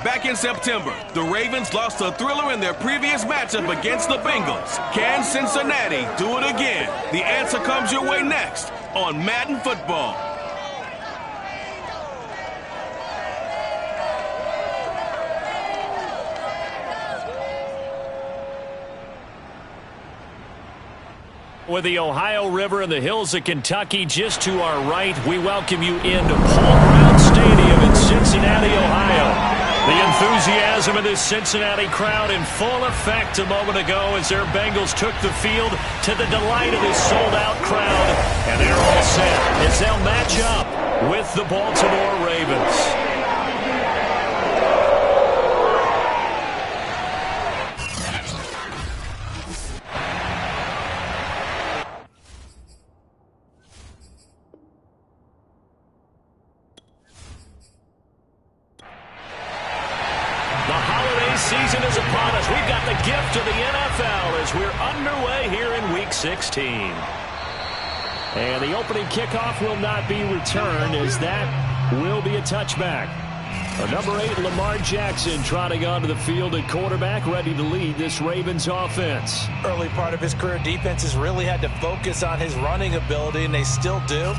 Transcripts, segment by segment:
Back in September, the Ravens lost a thriller in their previous matchup against the Bengals. Can Cincinnati do it again? The answer comes your way next on Madden Football. With the Ohio River and the hills of Kentucky just to our right, we welcome you into Paul Brown Stadium in Cincinnati, Ohio. The enthusiasm of this Cincinnati crowd in full effect a moment ago as their Bengals took the field to the delight of this sold-out crowd. And they're all set as they'll match up with the Baltimore Ravens. Season is upon us. We've got the gift of the NFL as we're underway here in Week 16. And the opening kickoff will not be returned as that will be a touchback. Number 8, Lamar Jackson, trotting onto the field at quarterback, ready to lead this Ravens offense. Early part of his career, defenses really had to focus on his running ability, and they still do.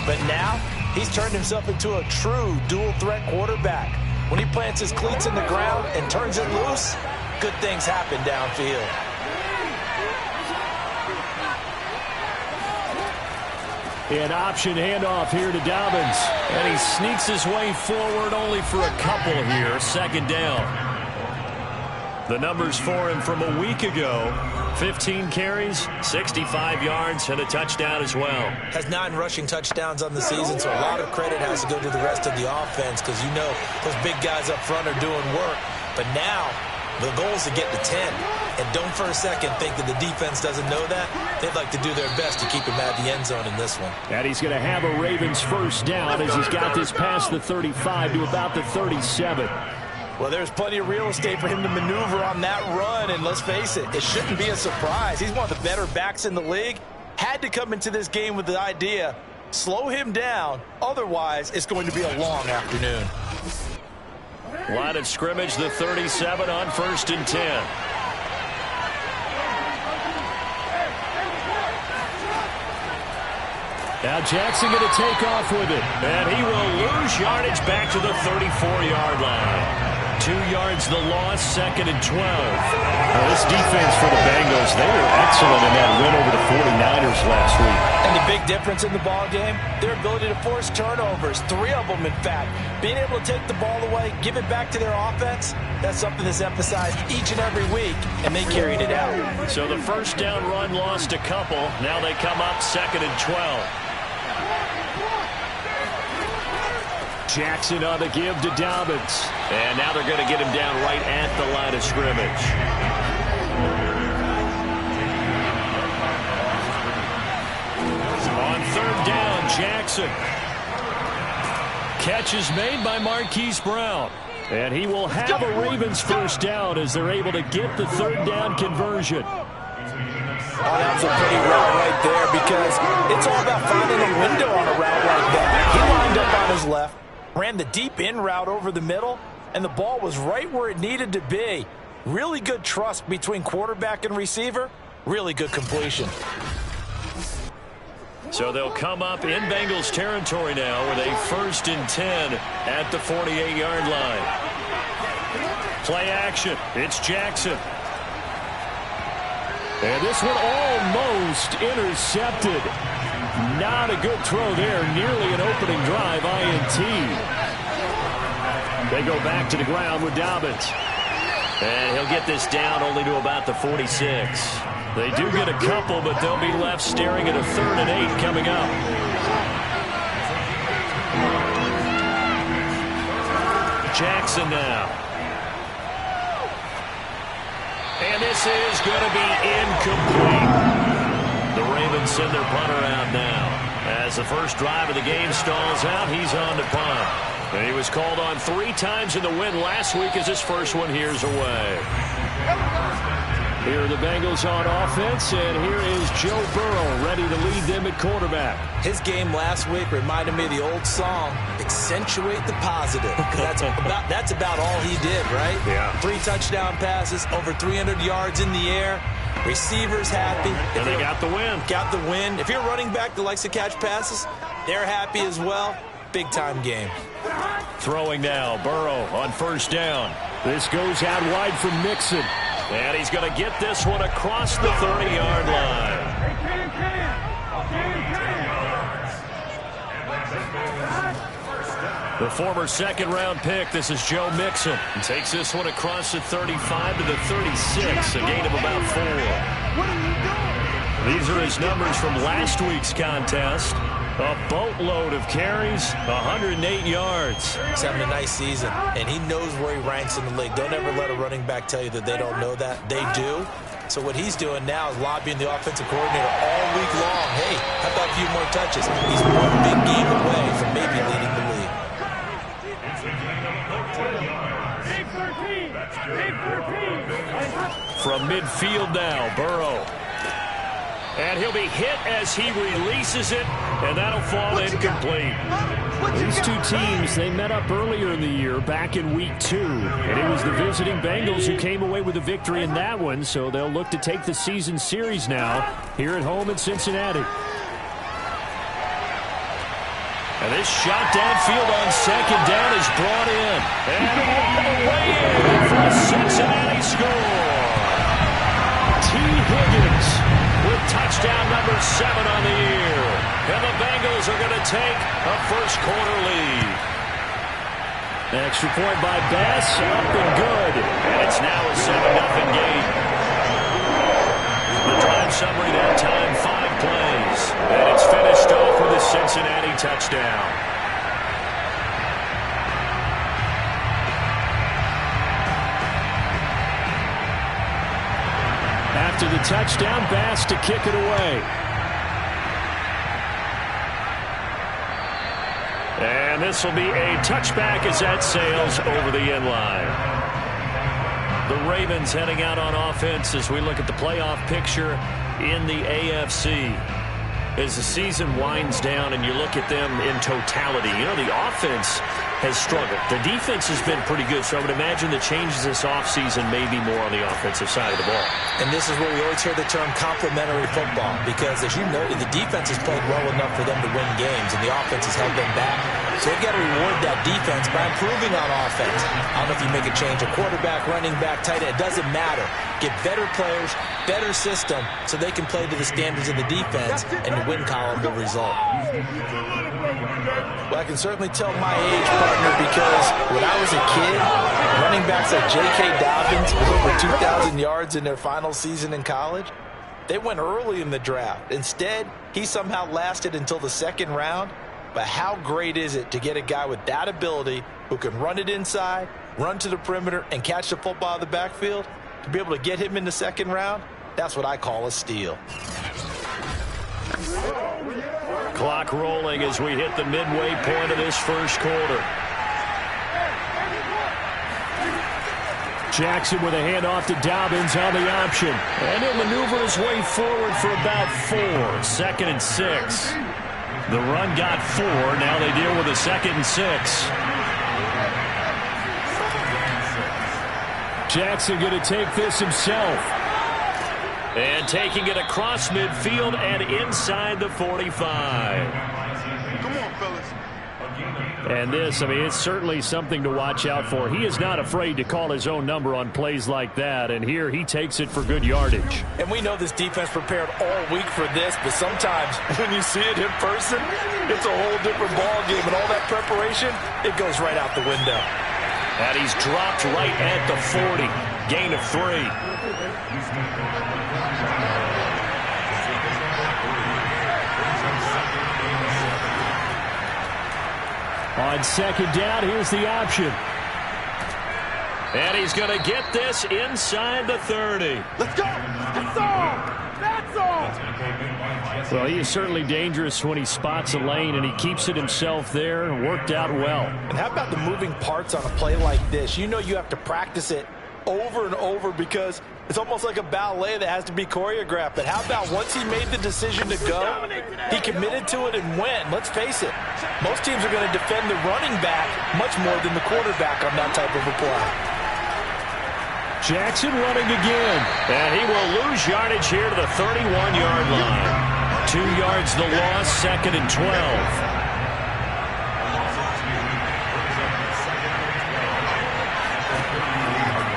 But now he's turned himself into a true dual-threat quarterback. When he plants his cleats in the ground and turns it loose, good things happen downfield. An option handoff here to Dobbins. And he sneaks his way forward only for a couple here. Second down. The numbers for him from a week ago. 15 carries, 65 yards, and a touchdown as well. Has 9 rushing touchdowns on the season, so a lot of credit has to go to the rest of the offense because you know those big guys up front are doing work. But now the goal is to get to 10. And don't for a second think that the defense doesn't know that. They'd like to do their best to keep him at the end zone in this one. And he's going to have a Ravens first down as he's got this past the 35 to about the 37. Well, there's plenty of real estate for him to maneuver on that run, and let's face it, it shouldn't be a surprise. He's one of the better backs in the league. Had to come into this game with the idea, slow him down, otherwise it's going to be a long afternoon. Line of scrimmage, the 37 on 1st and 10. Now Jackson going to take off with it, and he will lose yardage back to the 34-yard line. 2 yards the loss, 2nd and 12. This defense for the Bengals, they were excellent in that win over the 49ers last week. And the big difference in the ball game, their ability to force turnovers, 3 of them in fact. Being able to take the ball away, give it back to their offense, that's something that's emphasized each and every week, and they carried it out. So the first down run lost a couple. Now they come up 2nd and 12. Jackson on the give to Dobbins. And now they're going to get him down right at the line of scrimmage. On 3rd down, Jackson. Catch is made by Marquise Brown. And he will have a Ravens first down as they're able to get the 3rd down conversion. Oh, that's a pretty route right there because it's all about finding a window on a route like that. He lined up on his left, ran the deep in route over the middle, and the ball was right where it needed to be. Really good trust between quarterback and receiver. Really good completion. So they'll come up in Bengals territory now with a 1st and 10 at the 48-yard line. Play action. It's Jackson. And this one almost intercepted. Not a good throw there. Nearly an opening drive, INT. They go back to the ground with Dobbins. And he'll get this down only to about the 46. They do get a couple, but they'll be left staring at a 3rd and 8 coming up. Jackson now. And this is going to be incomplete. The Ravens send their punter out now. As the first drive of the game stalls out, he's on to punt. And he was called on 3 times in the win last week as his first one here's away. Here are the Bengals on offense, and here is Joe Burrow ready to lead them at quarterback. His game last week reminded me of the old song, accentuate the positive. That's about all he did, right? Yeah. 3 touchdown passes, over 300 yards in the air. Receivers happy. And they got the win. Got the win. If you're a running back that likes to catch passes, they're happy as well. Big-time game. Throwing now, Burrow on first down. This goes out wide from Mixon. And he's going to get this one across the 30-yard line. The former second-round pick, this is Joe Mixon. Takes this one across the 35 to the 36, a gain of about 4. These are his numbers from last week's contest. A boatload of carries, 108 yards. He's having a nice season, and he knows where he ranks in the league. Don't ever let a running back tell you that they don't know that. They do. So what he's doing now is lobbying the offensive coordinator all week long. Hey, how about a few more touches? He's one big game away from maybe leading the league. From midfield now, Burrow. And he'll be hit as he releases it, and that'll fall incomplete. These two teams, they met up earlier in the year, back in week 2. And it was the visiting Bengals who came away with a victory in that one, so they'll look to take the season series now here at home in Cincinnati. And this shot downfield on second down is brought in. And all the way in for a Cincinnati score. T. Higgins with touchdown number 7 on the year. And the Bengals are going to take a first-quarter lead. An extra point by Bass, up and good. And it's now a 7-0 game. The drive summary that time, 5 plays. And it's finished off with a Cincinnati touchdown. After the touchdown, Bass to kick it away. And this will be a touchback as that sails over the end line. The Ravens heading out on offense as we look at the playoff picture in the AFC. As the season winds down and you look at them in totality, you know, the offense has struggled. The defense has been pretty good, so I would imagine the changes this offseason may be more on the offensive side of the ball. And this is where we always hear the term complementary football, because as you noted, the defense has played well enough for them to win games, and the offense has held them back. So they've got to reward that defense by improving on offense. I don't know if you make a change, a quarterback, running back, tight end, it doesn't matter. Get better players, better system, so they can play to the standards of the defense, and the win column will result. Well, I can certainly tell my age, partner, because when I was a kid, running backs like J.K. Dobbins with over 2,000 yards in their final season in college, they went early in the draft. Instead, he somehow lasted until the second round. But how great is it to get a guy with that ability who can run it inside, run to the perimeter, and catch the football in the backfield? To be able to get him in the second round, that's what I call a steal. Clock rolling as we hit the midway point of this first quarter. Jackson with a handoff to Dobbins on the option. And he'll maneuver his way forward for about 4. 2nd and 6. The run got 4. Now they deal with a 2nd and 6. Jackson going to take this himself. And taking it across midfield and inside the 45. Come on, fellas. And this, I mean, it's certainly something to watch out for. He is not afraid to call his own number on plays like that, and here he takes it for good yardage. And we know this defense prepared all week for this, but sometimes when you see it in person, it's a whole different ball game, and all that preparation, it goes right out the window. And he's dropped right at the 40. Gain of 3. On second down, here's the option. And he's going to get this inside the 30. Let's go. That's all. That's all. Well, he is certainly dangerous when he spots a lane, and he keeps it himself there and worked out well. And how about the moving parts on a play like this? You know you have to practice it over and over because It's almost like a ballet that has to be choreographed. But how about once he made the decision to go, he committed to it and went. Let's face it, most teams are going to defend the running back much more than the quarterback on that type of a play. Jackson running again, and he will lose yardage here to the 31-yard line. 2 yards the loss, 2nd and 12.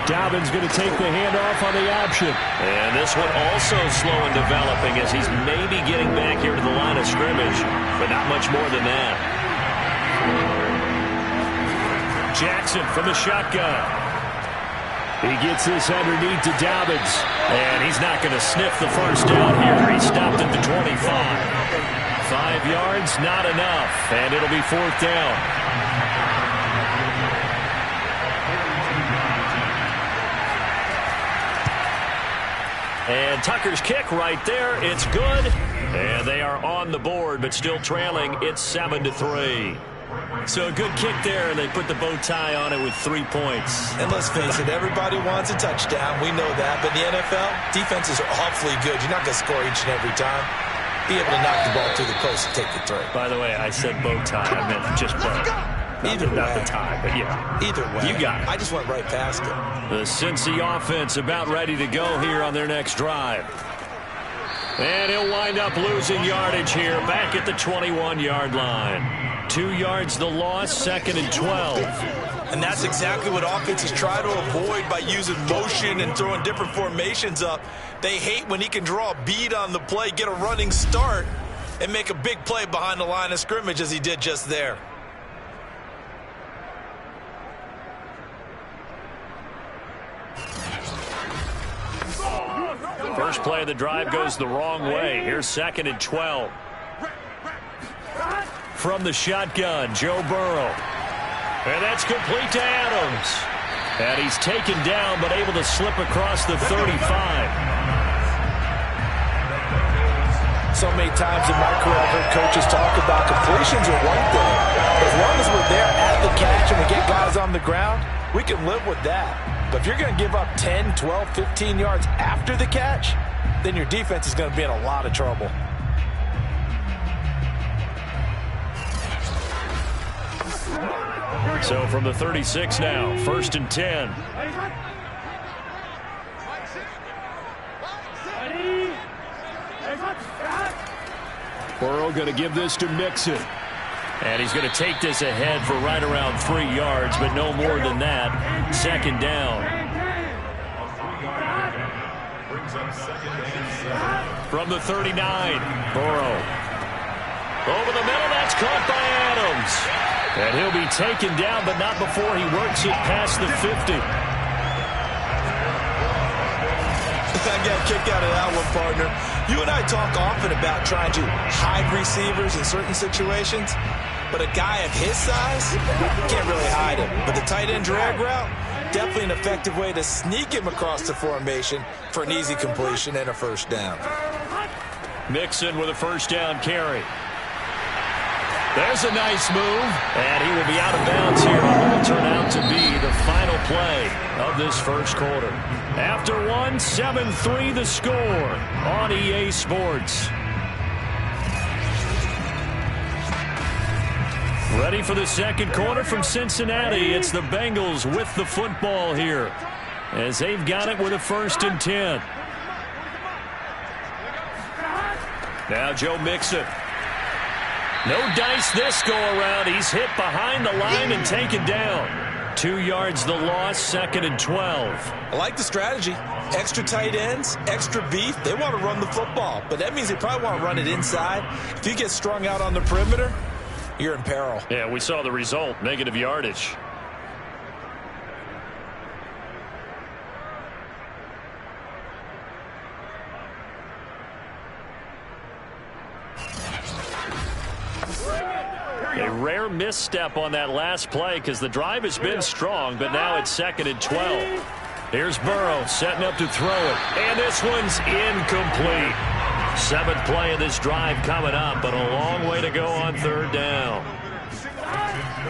Dobbins going to take the handoff on the option. And this one also slow in developing as he's maybe getting back here to the line of scrimmage, but not much more than that. Jackson from the shotgun. He gets this underneath to Dobbins, and he's not going to sniff the first down here. He stopped at the 25. 5 yards, not enough, and it'll be 4th down. And Tucker's kick right there. It's good. And they are on the board, but still trailing. It's 7-3. So a good kick there, and they put the bow tie on it with 3 points. And let's face it, everybody wants a touchdown. We know that. But in the NFL, defenses are awfully good. You're not going to score each and every time. Be able to knock the ball through the post and take the throw. By the way, I said bow tie. I meant just bow. Not the tie, but yeah. Either way. You got it. I just went right past it. The Cincy offense about ready to go here on their next drive. And he'll wind up losing yardage here back at the 21-yard line. 2 yards the loss, 2nd and 12. And that's exactly what offenses try to avoid by using motion and throwing different formations up. They hate when he can draw a bead on the play, get a running start, and make a big play behind the line of scrimmage as he did just there. First play of the drive goes the wrong way. Here's 2nd and 12. From the shotgun, Joe Burrow. And that's complete to Adams. And he's taken down, but able to slip across the 35. So many times in my career I've heard coaches talk about completions are one thing. As long as we're there at the catch and we get guys on the ground, we can live with that. But if you're going to give up 10, 12, 15 yards after the catch, then your defense is going to be in a lot of trouble. So from the 36 now, 1st and 10. Burrow going to give this to Mixon. And he's going to take this ahead for right around 3 yards, but no more than that. 2nd down. From the 39, Burrow. Over the middle, that's caught by Adams. And he'll be taken down, but not before he works it past the 50. I got a kick out of that one, partner. You and I talk often about trying to hide receivers in certain situations, but a guy of his size can't really hide him. But the tight end drag route, definitely an effective way to sneak him across the formation for an easy completion and a 1st down. Mixon with a 1st down carry. There's a nice move, and he will be out of bounds here on what will turn out to be the final play of this 1st quarter. After 1, 7-3 the score on EA Sports. Ready for the 2nd quarter from Cincinnati. It's the Bengals with the football here as they've got it with a 1st and 10. Now Joe Mixon. No dice this go-around. He's hit behind the line and taken down. 2 yards the loss, 2nd and 12. I like the strategy. Extra tight ends, extra beef. They want to run the football, but that means they probably want to run it inside. If you get strung out on the perimeter, you're in peril. Yeah, we saw the result, negative yardage. A rare misstep on that last play because the drive has been strong, but now it's 2nd and 12. Here's Burrow setting up to throw it, and this one's incomplete. 7th play of this drive coming up, but a long way to go on 3rd down.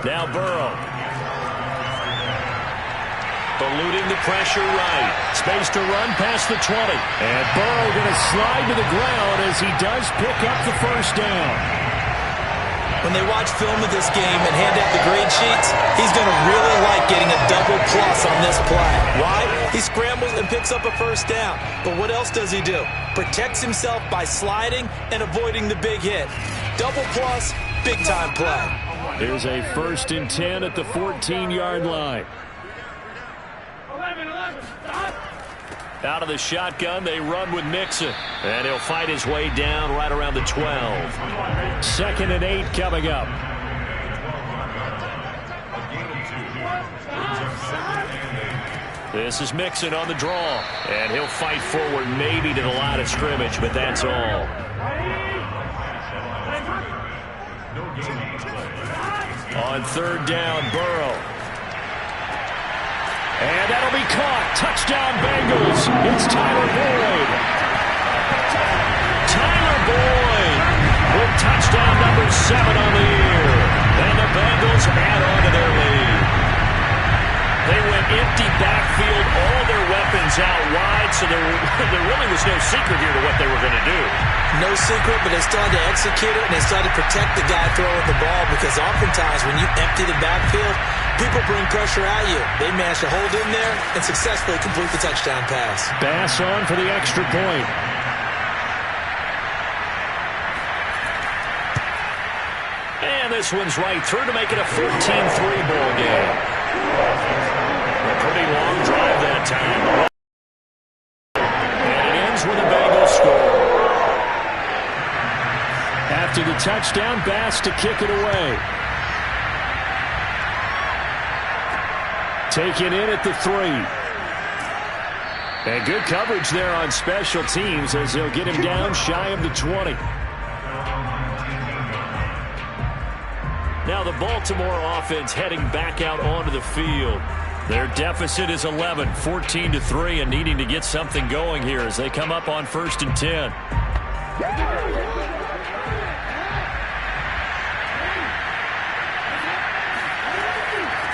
Now Burrow. Eluding the pressure right. space to run past the 20. And Burrow going to slide to the ground as he does pick up the first down. When they watch film of this game and hand out the grade sheets, he's going to really like getting a double plus on this play. Why? He scrambles and picks up a first down. But what else does he do? Protects himself by sliding and avoiding the big hit. Double plus, big-time play. Here's a 1st and 10 at the 14-yard line. Out of the shotgun, they run with Mixon. And he'll fight his way down right around the 12. 2nd and 8 coming up. This is Mixon on the draw. And he'll fight forward maybe to the line of scrimmage, but that's all. On 3rd down, Burrow. And that'll be caught. Touchdown, Bengals. It's Tyler Boyd. Tyler Boyd with touchdown number 7 on the year. And the Bengals add on to their lead. They went empty backfield, all their weapons out wide, so there really was no secret here to what they were going to do. No secret, but they started to execute it, and they started to protect the guy throwing the ball, because oftentimes when you empty the backfield, people bring pressure at you. They managed to hold in there and successfully complete the touchdown pass. Bass on for the extra point. And this one's right through to make it a 14-3 ball game. A pretty long drive that time. And it ends with a Bengals score. After the touchdown, Bass to kick it away. Taken in at the 3. And good coverage there on special teams as he'll get him down shy of the 20. Now the Baltimore offense heading back out onto the field. Their deficit is 11, 14-3, and needing to get something going here as they come up on 1st and 10.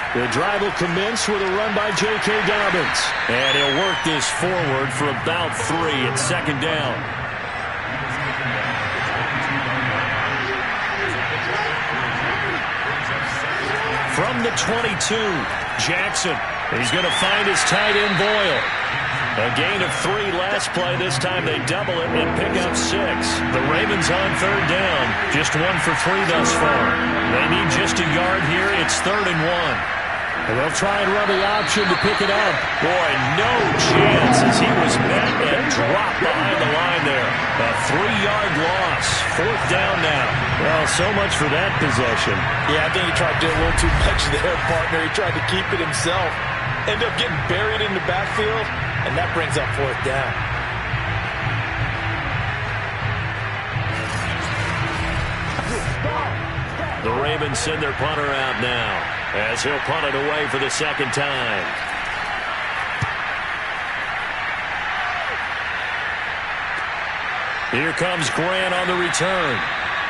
The drive will commence with a run by J.K. Dobbins. And he'll work this forward for about 3 at 2nd down. From the 22, Jackson. He's going to find his tight end Boyle. A gain of 3 last play. This time they double it and pick up 6. The Ravens on 3rd down. Just 1 for 3 thus far. They need just a yard here. It's 3rd and 1. And they'll try and run the option to pick it up. Boy, no chance as he was met and dropped behind the line there. A 3-yard loss. 4th down now. Well, so much for that possession. Yeah, I think he tried to do a little too much there, partner. He tried to keep it himself. Ended up getting buried in the backfield, and that brings up 4th down. The Ravens send their punter out now as he'll punt it away for the 2nd time. Here comes Grant on the return.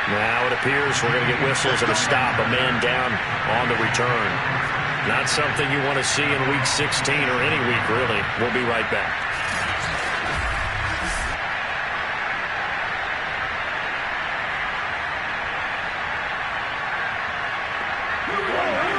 Now it appears we're going to get whistles and a stop. A man down on the return. Not something you want to see in Week 16 or any week, really. We'll be right back.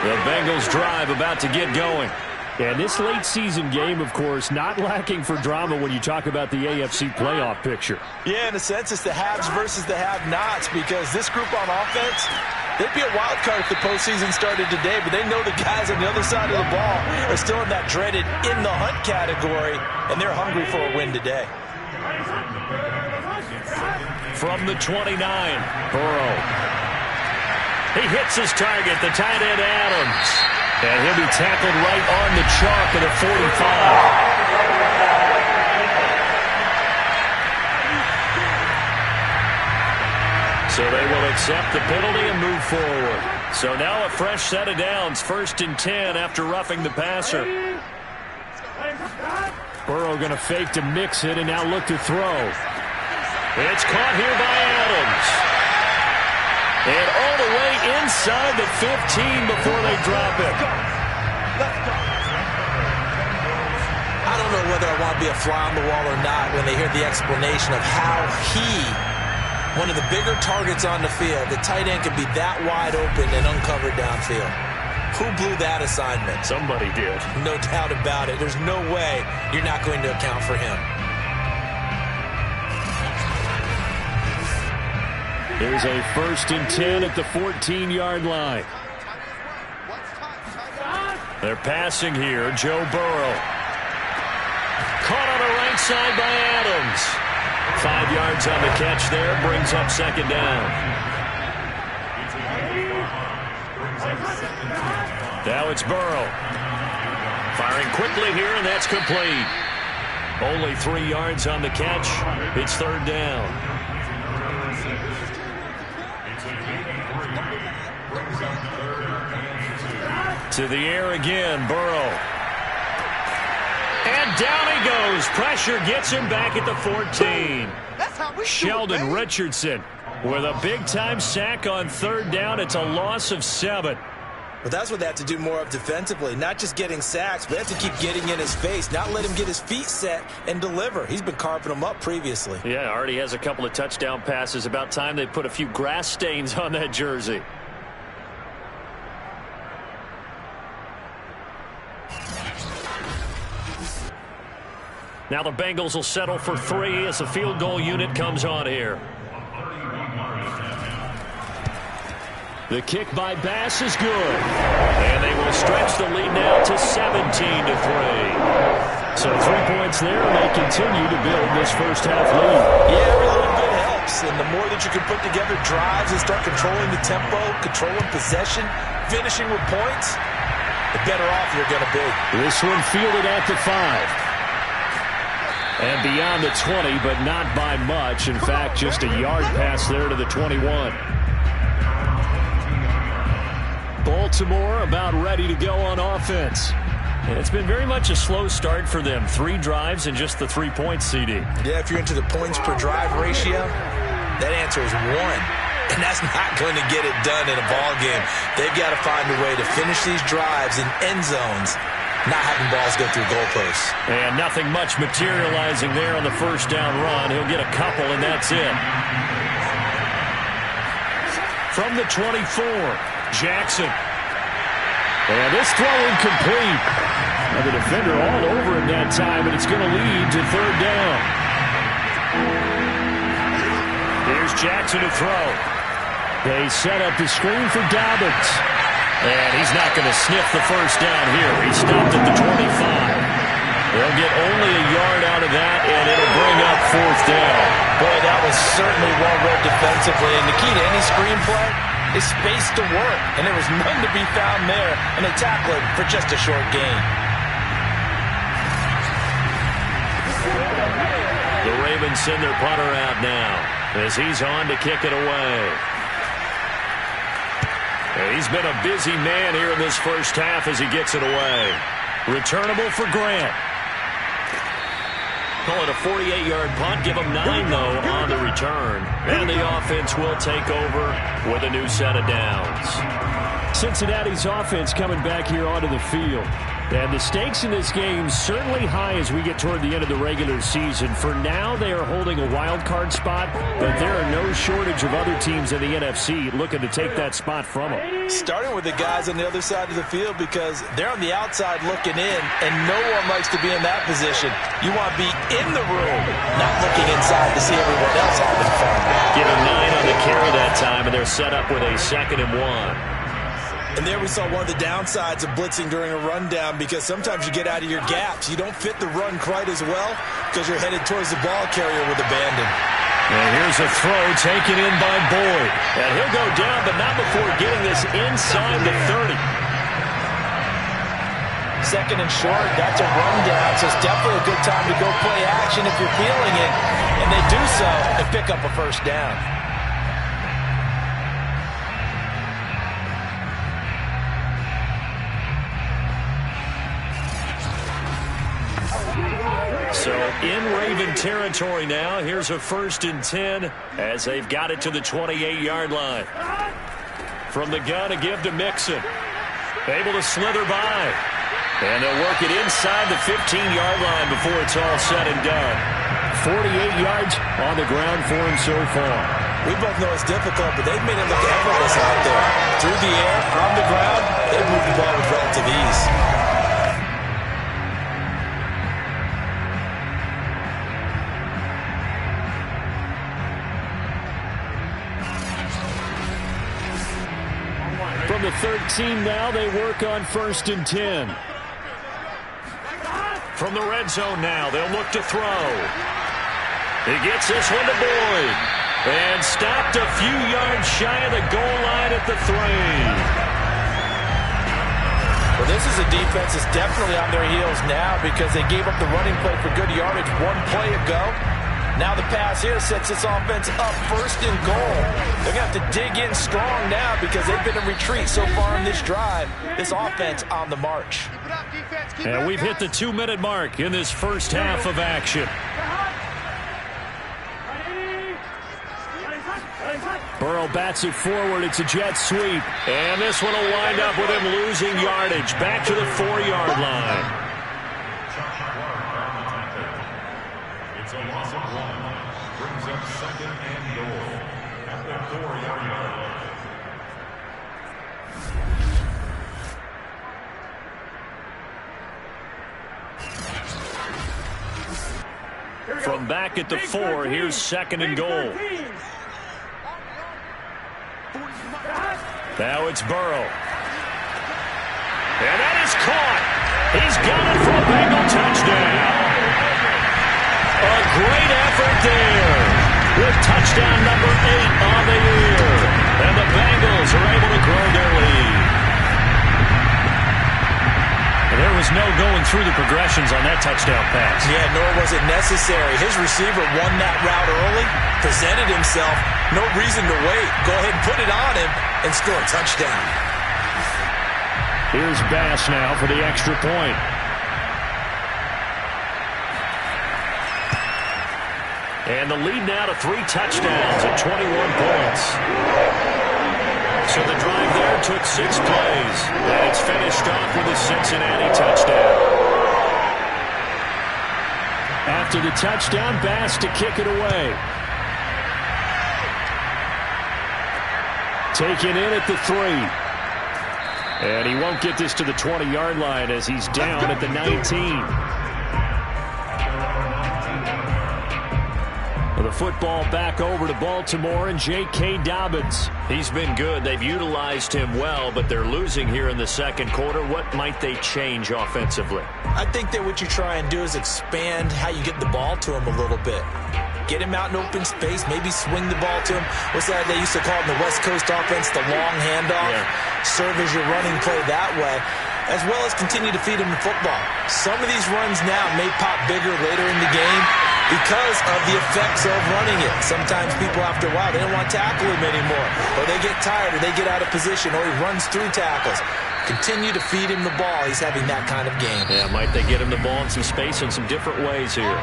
The Bengals drive about to get going. And this late season game, of course, not lacking for drama when you talk about the AFC playoff picture. Yeah, in a sense, it's the haves versus the have-nots, because this group on offense, they'd be a wild card if the postseason started today, but they know the guys on the other side of the ball are still in that dreaded in-the-hunt category, and they're hungry for a win today. From the 29, Burrow. He hits his target, the tight end Adams. And he'll be tackled right on the chalk at the 45. So they will accept the penalty and move forward. So now a fresh set of downs, 1st and 10 after roughing the passer. Burrow going to fake to mix it and now look to throw. It's caught here by Adams. And all the way inside the 15 before they drop it. I don't don't know whether I want to be a fly on the wall or not when they hear the explanation of how one of the bigger targets on the field, the tight end can be that wide open and uncovered downfield. Who blew that assignment? Somebody did. No doubt about it. There's no way you're not going to account for him. Here's a 1st and 10 at the 14-yard line. They're passing here. Joe Burrow. Caught on the right side by Adams. 5 yards on the catch there. Brings up 2nd down. Now it's Burrow. Firing quickly here, and that's complete. Only 3 yards on the catch. It's 3rd down. To the air again, Burrow. And down he goes. Pressure gets him back at the 14. Sheldon Richardson with a big-time sack on 3rd down. It's a loss of 7. But that's what they have to do more of defensively. Not just getting sacks, but they have to keep getting in his face. Not let him get his feet set and deliver. He's been carving them up previously. Yeah, already has a couple of touchdown passes. About time they put a few grass stains on that jersey. Now the Bengals will settle for 3 as the field goal unit comes on here. The kick by Bass is good. And they will stretch the lead now to 17-3. So 3 points there, and they continue to build this first half lead. Yeah, every little bit helps. And the more that you can put together drives and start controlling the tempo, controlling possession, finishing with points, the better off you're going to be. This one fielded at the 5. And beyond the 20, but not by much. In fact, just a yard pass there to the 21. Baltimore about ready to go on offense. And it's been very much a slow start for them. 3 drives and just the 3-point CD. Yeah, if you're into the points per drive ratio, that answer is 1. And that's not going to get it done in a ball game. They've got to find a way to finish these drives in end zones, not having balls go through goalposts. And nothing much materializing there on the 1st down run. He'll get a couple, and that's it. From the 24, Jackson. And this throw incomplete. Now the defender all over him that time, and it's going to lead to 3rd down. Here's Jackson to throw. They set up the screen for Dobbins. And he's not going to sniff the 1st down here. He stopped at the 25. They'll get only a yard out of that, and it'll bring up 4th down. Boy, that was certainly well read defensively. And the key to any screenplay is space to work. And there was none to be found there. And they tackle it for just a short gain. The Ravens send their punter out now as he's on to kick it away. He's been a busy man here in this first half as he gets it away. Returnable for Grant. Call it a 48-yard punt. Give him 9, though, on the return. And the offense will take over with a new set of downs. Cincinnati's offense coming back here onto the field. And the stakes in this game certainly high as we get toward the end of the regular season. For now, they are holding a wild card spot, but there are no shortage of other teams in the NFC looking to take that spot from them. Starting with the guys on the other side of the field because they're on the outside looking in, and no one likes to be in that position. You want to be in the room, not looking inside to see everyone else having fun. Give him 9 on the carry that time, and they're set up with a 2nd and 1. And there we saw one of the downsides of blitzing during a rundown because sometimes you get out of your gaps. You don't fit the run quite as well because you're headed towards the ball carrier with abandon. And here's a throw taken in by Boyd. And he'll go down, but not before getting this inside the 30. 2nd and short, that's a rundown, so it's definitely a good time to go play action if you're feeling it. And they do so and pick up a 1st down. So in Raven territory now, here's a 1st and 10 as they've got it to the 28-yard line. From the gun, a give to Mixon. Able to slither by. And they'll work it inside the 15-yard line before it's all said and done. 48 yards on the ground for him so far. We both know it's difficult, but they've made it look effortless out there. Through the air, on the ground, they've moved the ball with relative ease. From the 13 now, they work on 1st and 10. From the red zone now, they'll look to throw. He gets this one to Boyd. And stopped a few yards shy of the goal line at the 3. Well, this is a defense that's definitely on their heels now because they gave up the running play for good yardage one play ago. Now the pass here sets this offense up 1st and goal. They're going to have to dig in strong now because they've been in retreat so far in this drive. This offense on the march. And we've hit the 2-minute mark in this first half of action. Burrow bats it forward. It's a jet sweep. And this one will wind up with him losing yardage. Back to the 4-yard line. It's a loss of 1. Brings up 2nd and goal at the 4-yard line. From back at the 4, here's 2nd and goal. Now it's Burrow. And that is caught. He's got it for a Bengal touchdown. A great effort there with touchdown number 8 on the year. And the Bengals are able to grow their lead. There was no going through the progressions on that touchdown pass. Yeah, nor was it necessary. His receiver won that route early, presented himself. No reason to wait. Go ahead and put it on him and score a touchdown. Here's Bass now for the extra point. And the lead now to 3 touchdowns at 21 points. So the drive there took 6 plays. And it's finished off with a Cincinnati touchdown. After the touchdown, Bass to kick it away. Taken in at the 3. And he won't get this to the 20-yard line as he's down at the 19. The football back over to Baltimore and J.K. Dobbins. He's been good. They've utilized him well, but they're losing here in the second quarter. What might they change offensively? I think that what you try and do is expand how you get the ball to him a little bit. Get him out in open space, maybe swing the ball to him. What's that they used to call it in the West Coast offense, the long handoff? Yeah. Serve as your running play that way, as well as continue to feed him the football. Some of these runs now may pop bigger later in the game because of the effects of running it. Sometimes people, after a while, they don't want to tackle him anymore, or they get tired, or they get out of position, or he runs through tackles. Continue to feed him the ball. He's having that kind of game. Yeah, might they get him the ball in some space in some different ways here.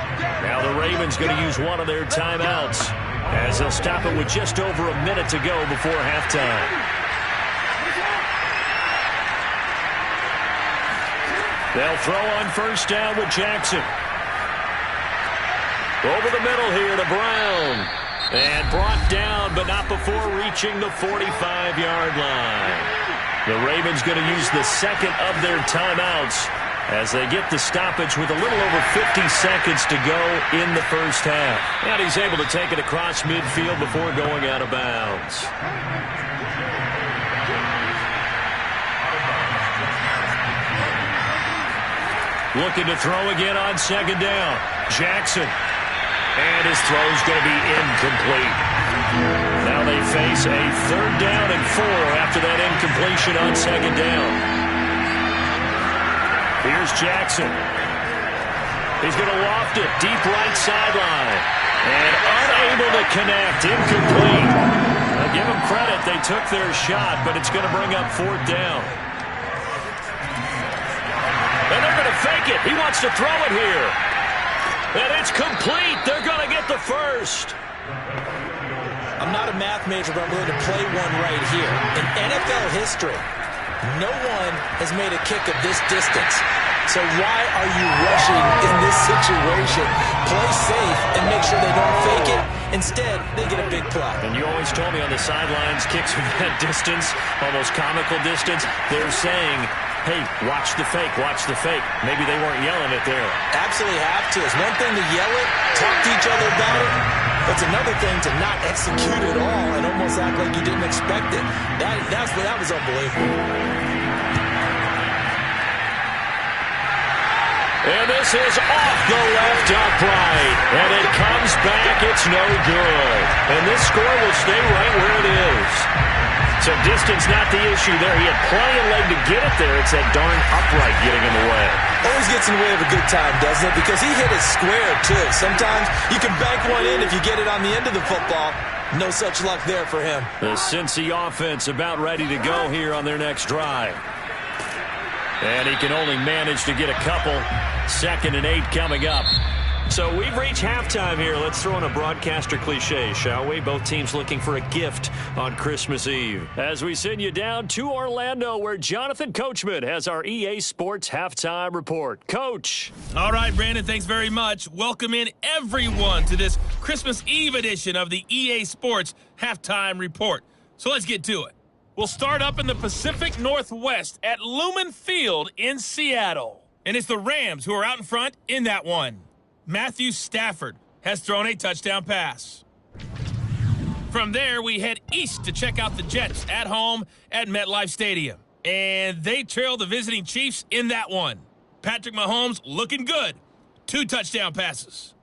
Now the Ravens going to use one of their timeouts as they'll stop it with just over a minute to go before halftime. They'll throw on first down with Jackson. Over the middle here to Brown. And brought down, but not before reaching the 45-yard line. The Ravens going to use the second of their timeouts as they get the stoppage with a little over 50 seconds to go in the first half. And he's able to take it across midfield before going out of bounds. Looking to throw again on second down. Jackson. And his throw's going to be incomplete. Now they face a 3rd down and 4 after that incompletion on second down. Here's Jackson. He's going to loft it deep right sideline. And unable to connect. Incomplete. I'll give them credit. They took their shot, but it's going to bring up 4th down. And they're going to fake it. He wants to throw it here. And it's complete. They're going to get the first. I'm not a math major, but I'm willing to play one right here. In NFL history, no one has made a kick of this distance So why are you rushing in this situation? Play safe and make sure they don't fake it. Instead, they get a big play. And you always told me on the sidelines, kicks from that distance, almost comical distance, they're saying, hey, watch the fake, watch the fake. Maybe they weren't yelling it there. Absolutely have to. It's one thing to yell it, talk to each other about it. It's another thing to not execute it all and almost act like you didn't expect it. That was unbelievable. And this is off the left upright. And it comes back. It's no good. And this score will stay right where it is. So distance not the issue there. He had plenty of leg to get it there. It's that darn upright getting in the way. Always gets in the way of a good time, doesn't it? Because he hit it square, too. Sometimes you can bank one in if you get it on the end of the football. No such luck there for him. The Cincy offense about ready to go here on their next drive. And he can only manage to get a couple. 2nd and 8 coming up. So we've reached halftime here. Let's throw in a broadcaster cliche, shall we? Both teams looking for a gift on Christmas Eve. As we send you down to Orlando, where Jonathan Coachman has our EA Sports Halftime Report. Coach. All right, Brandon, thanks very much. Welcome in everyone to this Christmas Eve edition of the EA Sports Halftime Report. So let's get to it. We'll start up in the Pacific Northwest at Lumen Field in Seattle. And it's the Rams who are out in front in that one. Matthew Stafford has thrown a touchdown pass. From there, we head east to check out the Jets at home at MetLife Stadium. And they trail the visiting Chiefs in that one. Patrick Mahomes looking good. 2 touchdown passes.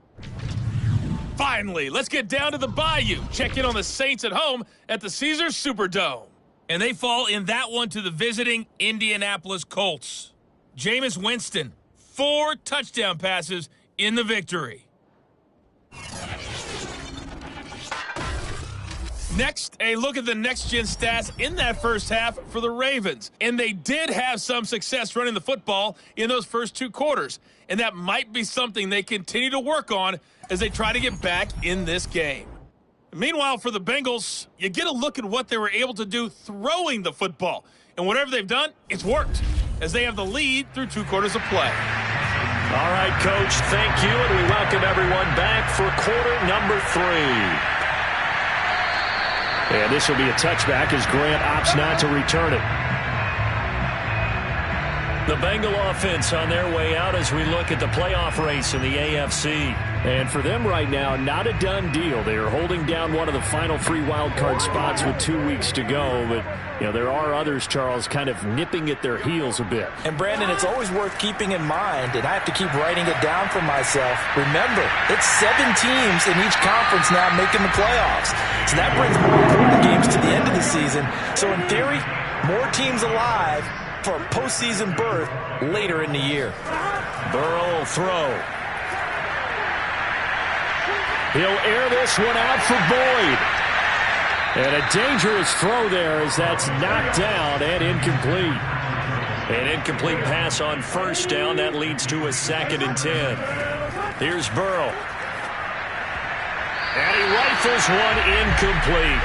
Finally, let's get down to the Bayou. Check in on the Saints at home at the Caesars Superdome. And they fall in that one to the visiting Indianapolis Colts. Jameis Winston, 4 touchdown passes in the victory. Next, a look at the next-gen stats in that first half for the Ravens. And they did have some success running the football in those first 2 quarters. And that might be something they continue to work on as they try to get back in this game. Meanwhile, for the Bengals, you get a look at what they were able to do throwing the football. And whatever they've done, it's worked, as they have the lead through 2 quarters of play. All right, Coach, thank you, and we welcome everyone back for quarter number 3. And this will be a touchback as Grant opts not to return it. The Bengal offense on their way out as we look at the playoff race in the AFC. And for them right now, not a done deal. They are holding down one of the final 3 wildcard spots with 2 weeks to go. But, you know, there are others, Charles, kind of nipping at their heels a bit. And, Brandon, it's always worth keeping in mind, and I have to keep writing it down for myself. Remember, it's 7 teams in each conference now making the playoffs. So that brings more important games to the end of the season. So, in theory, more teams alive for a postseason berth later in the year. Burrow will throw. He'll air this one out for Boyd. And a dangerous throw there as that's knocked down and incomplete. An incomplete pass on first down. That leads to a 2nd and 10. Here's Burrow. And he rifles one incomplete.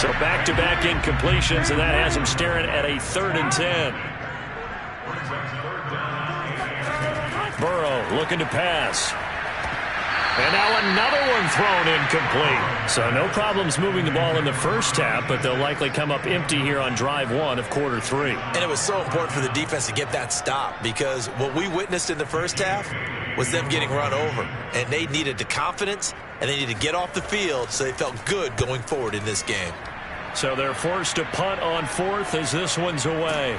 So back-to-back incompletions, and that has him staring at a 3rd and 10. Burrow looking to pass. And now another one thrown incomplete. So no problems moving the ball in the first half, but they'll likely come up empty here on drive 1 of quarter 3. And it was so important for the defense to get that stop, because what we witnessed in the first half was them getting run over. And they needed the confidence, and they needed to get off the field so they felt good going forward in this game. So they're forced to punt on 4th as this one's away.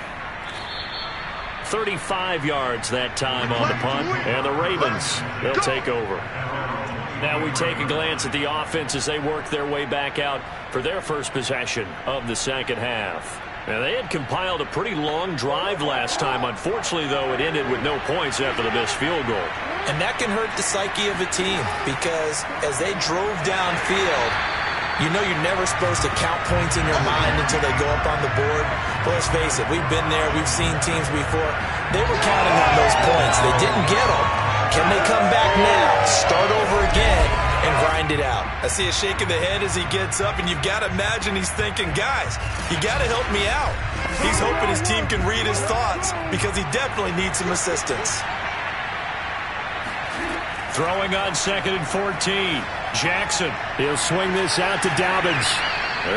35 yards that time on the punt, and the Ravens, they'll take over. Now we take a glance at the offense as they work their way back out for their first possession of the second half. Now, they had compiled a pretty long drive last time. Unfortunately, though, it ended with no points after the missed field goal. And that can hurt the psyche of a team, because as they drove downfield, you know you're never supposed to count points in your mind until they go up on the board. But let's face it, we've been there. We've seen teams before. They were counting on those points. They didn't get them. Can they come back now, start over again, and grind it out? I see a shake of the head as he gets up, and you've got to imagine he's thinking, guys, you got to help me out. He's hoping his team can read his thoughts because he definitely needs some assistance. Throwing on 2nd and 14. Jackson. He'll swing this out to Dobbins.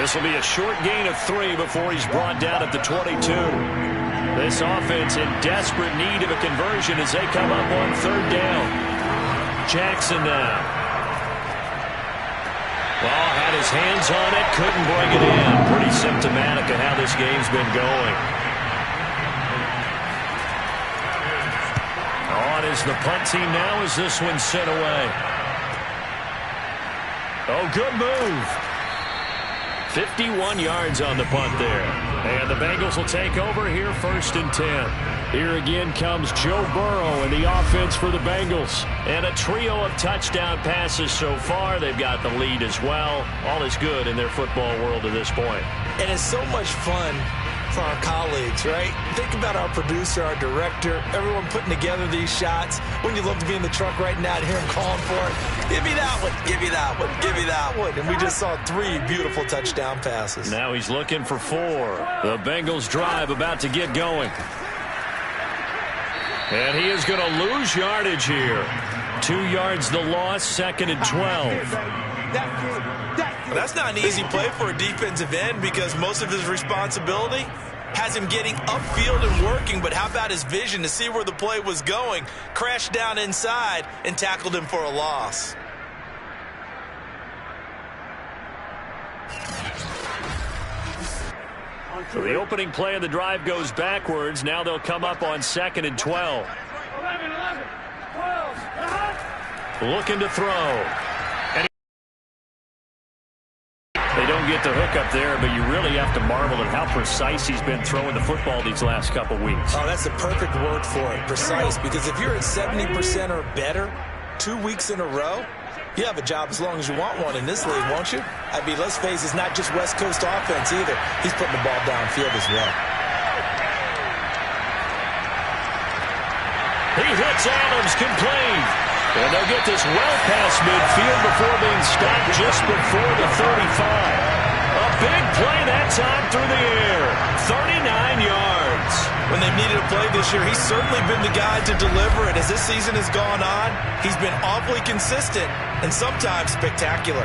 This will be a short gain of 3 before he's brought down at the 22. This offense in desperate need of a conversion as they come up on 3rd down. Jackson now. Ball had his hands on it, couldn't bring it in. Pretty symptomatic of how this game's been going. On is the punt team now as this one's sent away. Oh, good move. 51 yards on the punt there. And the Bengals will take over here 1st and 10. Here again comes Joe Burrow and the offense for the Bengals. And a trio of touchdown passes so far. They've got the lead as well. All is good in their football world at this point. And it's so much fun for our colleagues, right? Think about our producer, our director, everyone putting together these shots. Wouldn't you love to be in the truck right now and hear him calling for it? Give me that one, give me that one, give me that one. And we just saw 3 beautiful touchdown passes. Now he's looking for 4. The Bengals drive about to get going. And he is going to lose yardage here. 2 yards the loss, 2nd and 12. That's not an easy play for a defensive end because most of his responsibility has him getting upfield and working, but how about his vision to see where the play was going, crashed down inside, and tackled him for a loss. So the opening play of the drive goes backwards. Now they'll come up on 2nd and 12. 12. Looking to throw. They don't get the hook up there, but you really have to marvel at how precise he's been throwing the football these last couple weeks. Oh, that's the perfect word for it, precise, because if you're at 70% or better 2 weeks in a row, you have a job as long as you want one in this league, won't you? I mean, let's face it, it's not just West Coast offense either. He's putting the ball downfield as well. He hits Adams, complete. And they'll get this well past midfield before being stopped just before the 35. A big play that time through the air. 39 yards. When they've needed a play this year, he's certainly been the guy to deliver it. As this season has gone on, he's been awfully consistent and sometimes spectacular.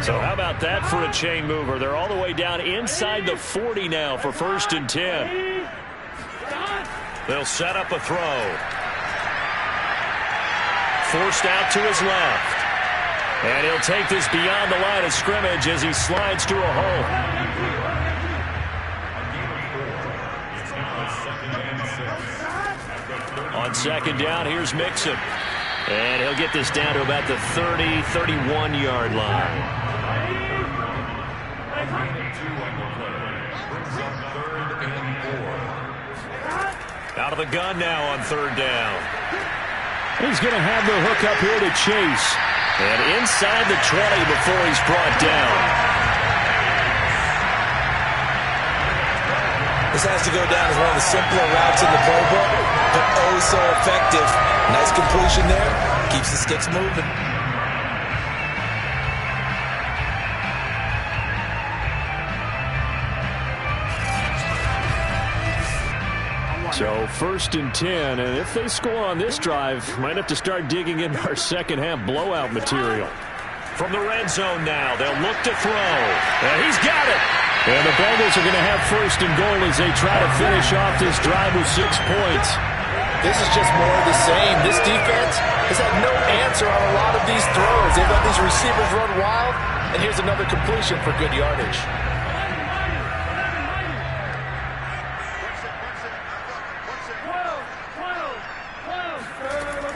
So how about that for a chain mover? They're all the way down inside the 40 now for 1st and 10. They'll set up a throw. Forced out to his left. And he'll take this beyond the line of scrimmage as he slides to a hole. On 2nd down, here's Mixon. And he'll get this down to about the 30, 31-yard line. Out of the gun now on 3rd down. He's going to have the hook up here to Chase. And inside the 20 before he's brought down. This has to go down as one of the simpler routes in the playbook, but oh so effective. Nice completion there. Keeps the sticks moving. So 1st and 10, and if they score on this drive, might have to start digging into our second-half blowout material. From the red zone now, they'll look to throw. And he's got it. And the Bengals are going to have 1st and goal as they try to finish off this drive with 6 points. This is just more of the same. This defense has had no answer on a lot of these throws. They've let these receivers run wild, and here's another completion for good yardage.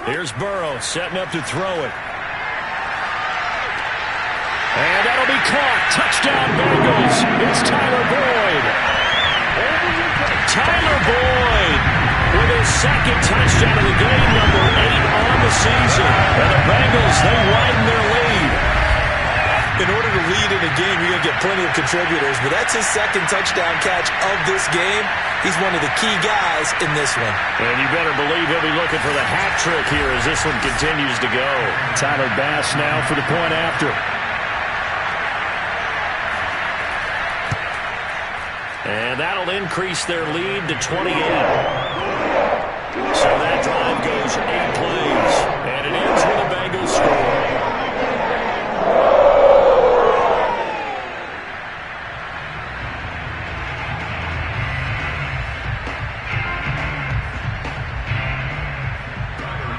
Here's Burrow setting up to throw it. And that'll be caught. Touchdown Bengals. It's Tyler Boyd. Tyler Boyd with his 2nd touchdown of the game, number 8 on the season. And the Bengals, they widen their lead. In order to lead in a game, you're going to get plenty of contributors, but that's his second touchdown catch of this game. He's one of the key guys in this one. And you better believe he'll be looking for the hat trick here as this one continues to go. Tyler Bass now for the point after. And that'll increase their lead to 28. So that drive goes 8 plays, and it ends with a Bengals score.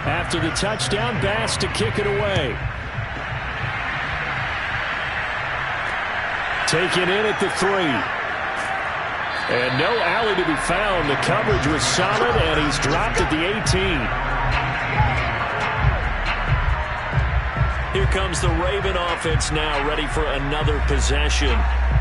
After the touchdown, Bass to kick it away. Taken in at the 3. And no alley to be found. The coverage was solid, and he's dropped at the 18. Here comes the Raven offense now, ready for another possession.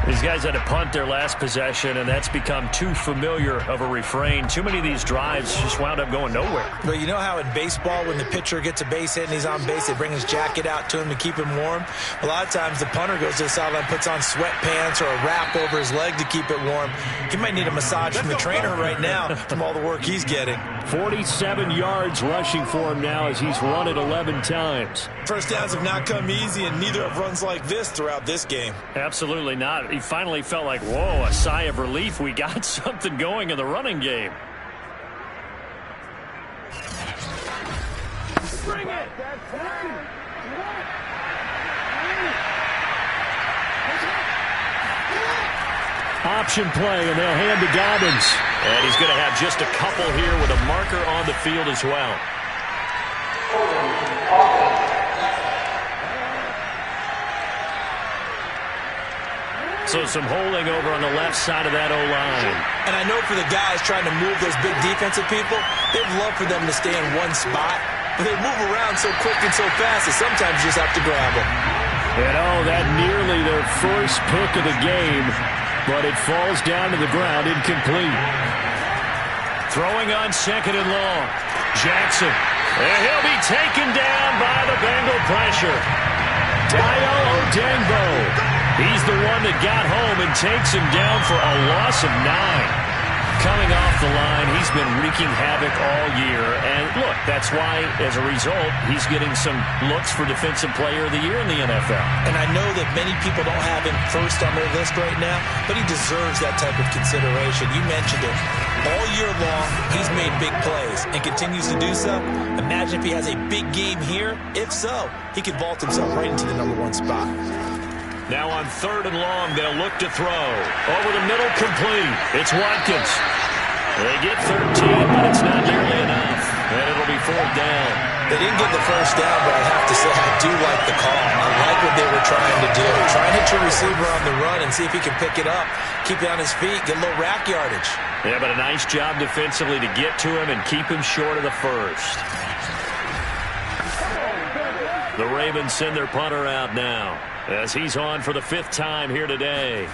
These guys had to punt their last possession, and that's become too familiar of a refrain. Too many of these drives just wound up going nowhere. But you know how in baseball, when the pitcher gets a base hit and he's on base, they bring his jacket out to him to keep him warm? A lot of times the punter goes to the sideline, puts on sweatpants or a wrap over his leg to keep it warm. He might need a massage from the trainer right now from all the work he's getting. 47 yards rushing for him now as he's run it 11 times. First downs have not come easy, and neither have runs like this throughout this game. Absolutely not. He finally felt like, whoa, a sigh of relief. We got something going in the running game. Bring it! Option play, and they'll hand to Dobbins. And he's going to have just a couple here with a marker on the field as well. So some holding over on the left side of that O-line. And I know for the guys trying to move those big defensive people, they'd love for them to stay in one spot. But they move around so quick and so fast that sometimes you just have to grab them. And that nearly their first pick of the game, but it falls down to the ground incomplete. Throwing on second and long. Jackson. And he'll be taken down by the Bengal pressure. Dayo Odengbo. He's the one that got home and takes him down for a loss of 9. Coming off the line, he's been wreaking havoc all year. And look, that's why, as a result, he's getting some looks for Defensive Player of the Year in the NFL. And I know that many people don't have him first on their list right now, but he deserves that type of consideration. You mentioned it. All year long, he's made big plays and continues to do so. Imagine if he has a big game here. If so, he could vault himself right into the #1 spot. Now on third and long, they'll look to throw. Over the middle, complete. It's Watkins. They get 13, but it's not nearly enough. And it'll be 4th down. They didn't get the first down, but I have to say I do like the call. I like what they were trying to do. Try and hit your receiver on the run and see if he can pick it up. Keep it on his feet, get a little rack yardage. Yeah, but a nice job defensively to get to him and keep him short of the first. The Ravens send their punter out now, as he's on for the 5th time here today.